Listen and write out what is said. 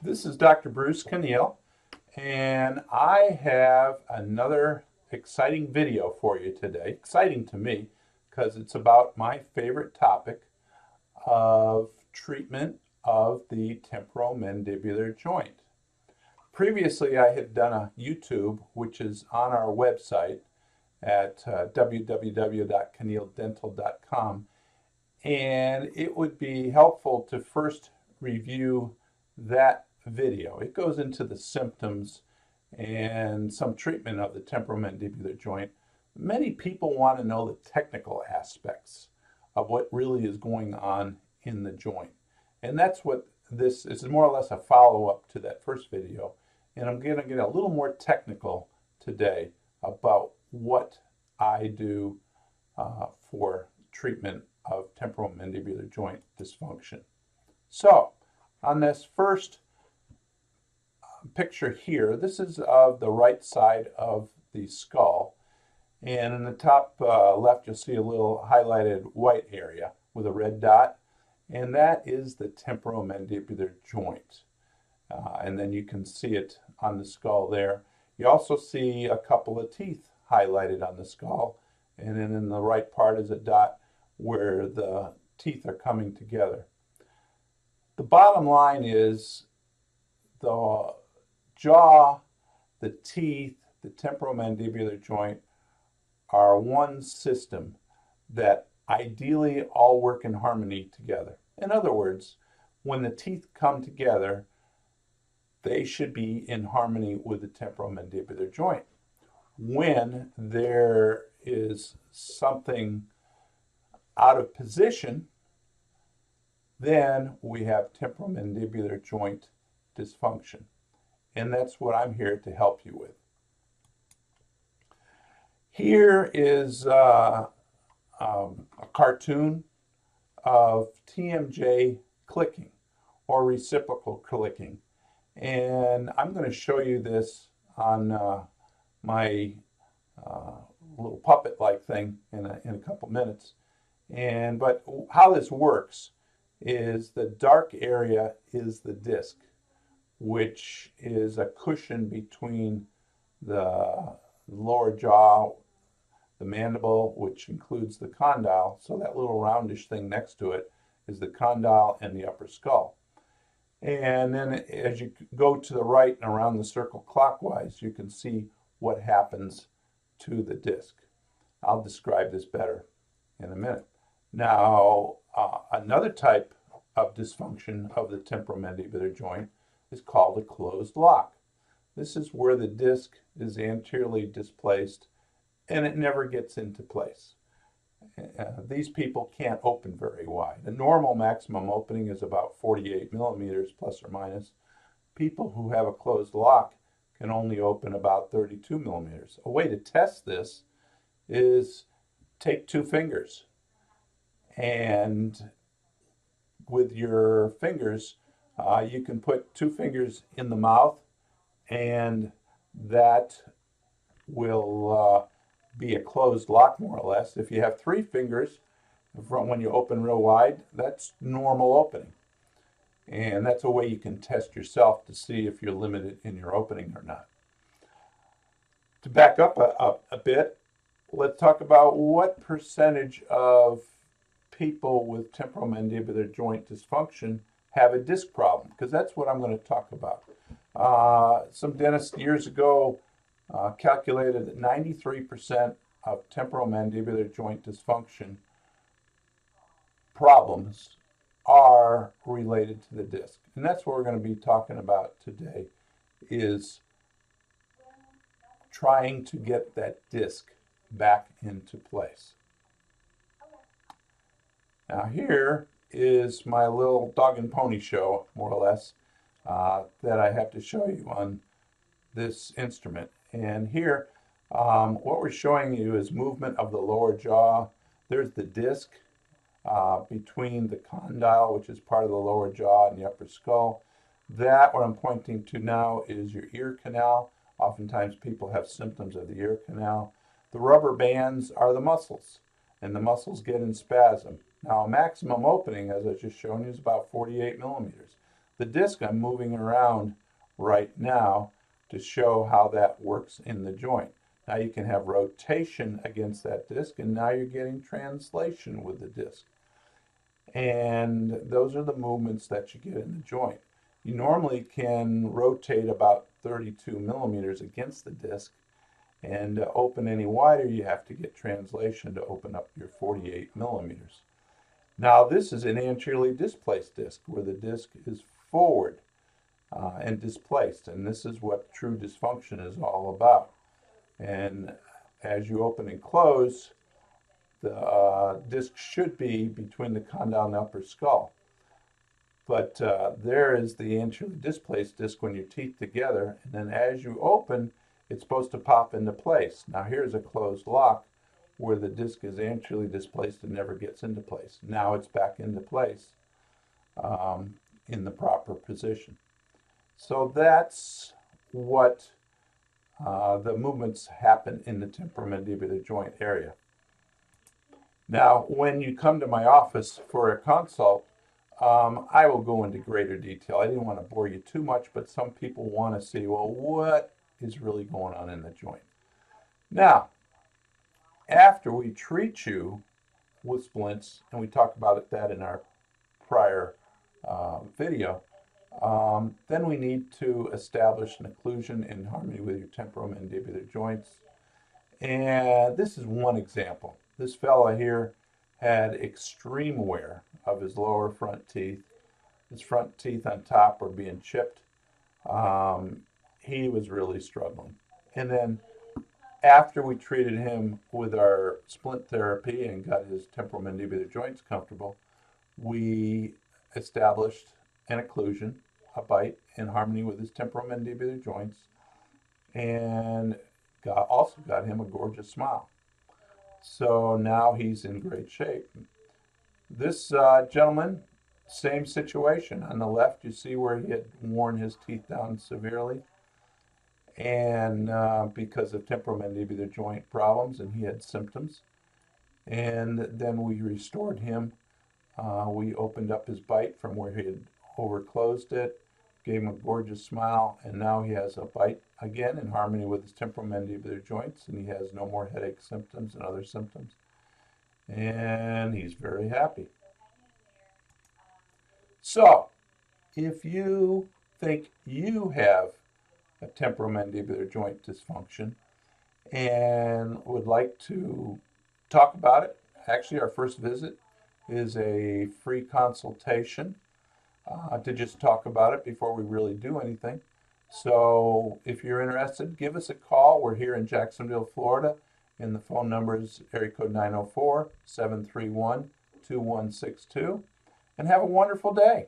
This is Dr. Bruce Kanehl, and I have another exciting video for you today. Exciting to me because it's about my favorite topic of treatment of the temporomandibular joint. Previously, I had done a YouTube, which is on our website at www.kanehldental.com, and it would be helpful to first review that video. It goes into the symptoms and some treatment of the temporomandibular joint. Many people want to know the technical aspects of what really is going on in the joint. And that's what this is, more or less a follow-up to that first video. And I'm going to get a little more technical today about what I do for treatment of temporomandibular joint dysfunction. So, on this first picture here, this is of the right side of the skull, and in the top left you'll see a little highlighted white area with a red dot, and that is the temporomandibular joint. And then you can see it on the skull there. You also see a couple of teeth highlighted on the skull, and then in the right part is a dot where the teeth are coming together. The bottom line is the jaw, the teeth, the temporomandibular joint are one system that ideally all work in harmony together. In other words, when the teeth come together, they should be in harmony with the temporomandibular joint. When there is something out of position, then we have temporomandibular joint dysfunction. And that's what I'm here to help you with. Here is a cartoon of TMJ clicking, or reciprocal clicking. And I'm going to show you this on my little puppet-like thing in a couple minutes. But how this works is the dark area is the disc, which is a cushion between the lower jaw, the mandible, which includes the condyle. So that little roundish thing next to it is the condyle and the upper skull. And then as you go to the right and around the circle clockwise, you can see what happens to the disc. I'll describe this better in a minute. Now, another type of dysfunction of the temporomandibular joint is called a closed lock. This is where the disc is anteriorly displaced and it never gets into place. These people can't open very wide. The normal maximum opening is about 48 millimeters plus or minus. People who have a closed lock can only open about 32 millimeters. A way to test this is take two fingers, and with your fingers you can put two fingers in the mouth, and that will be a closed lock more or less. If you have three fingers from when you open real wide, that's normal opening. And that's a way you can test yourself to see if you're limited in your opening or not. To back up a bit, let's talk about what percentage of people with temporomandibular joint dysfunction have a disc problem, because that's what I'm going to talk about. Some dentists years ago calculated that 93% of temporomandibular joint dysfunction problems are related to the disc. And that's what we're going to be talking about today, is trying to get that disc back into place. Now here is my little dog and pony show, more or less, that I have to show you on this instrument. And here, what we're showing you is movement of the lower jaw. There's the disc between the condyle, which is part of the lower jaw, and the upper skull. That, what I'm pointing to now, is your ear canal. Oftentimes people have symptoms of the ear canal. The rubber bands are the muscles, and the muscles get in spasm. Now, a maximum opening, as I just shown you, is about 48 millimeters. the disc I'm moving around right now to show how that works in the joint. Now you can have rotation against that disc, and now you're getting translation with the disc. And those are the movements that you get in the joint. You normally can rotate about 32 millimeters against the disc, and to open any wider, you have to get translation to open up your 48 millimeters. Now this is an anteriorly displaced disc, where the disc is forward and displaced, and this is what true dysfunction is all about. And as you open and close, the disc should be between the condyle and upper skull. But there is the anteriorly displaced disc when your teeth together, and then as you open, it's supposed to pop into place. Now here's a closed lock where the disc is anteriorly displaced and never gets into place. Now it's back into place in the proper position. So that's what the movements happen in the temporomandibular joint area. Now, when you come to my office for a consult, I will go into greater detail. I didn't want to bore you too much, but some people want to see, well, what is really going on in the joint? Now, after we treat you with splints, and we talked about that in our prior video, then we need to establish an occlusion in harmony with your temporomandibular joints. And this is one example. This fella here had extreme wear of his lower front teeth. His front teeth on top were being chipped. He was really struggling. And then after we treated him with our splint therapy and got his temporomandibular joints comfortable, we established an occlusion, a bite, in harmony with his temporomandibular joints, and also got him a gorgeous smile. So now he's in great shape. This gentleman, same situation. On the left, you see where he had worn his teeth down severely, and because of temporomandibular joint problems, and he had symptoms. And then we restored him. We opened up his bite from where he had overclosed it, gave him a gorgeous smile, and now he has a bite again in harmony with his temporomandibular joints, and he has no more headache symptoms and other symptoms. And he's very happy. So, if you think you have a temporomandibular joint dysfunction and would like to talk about it, actually our first visit is a free consultation to just talk about it before we really do anything. So if you're interested, give us a call. We're here in Jacksonville, Florida, and the phone number is area code 904-731-2162. And have a wonderful day.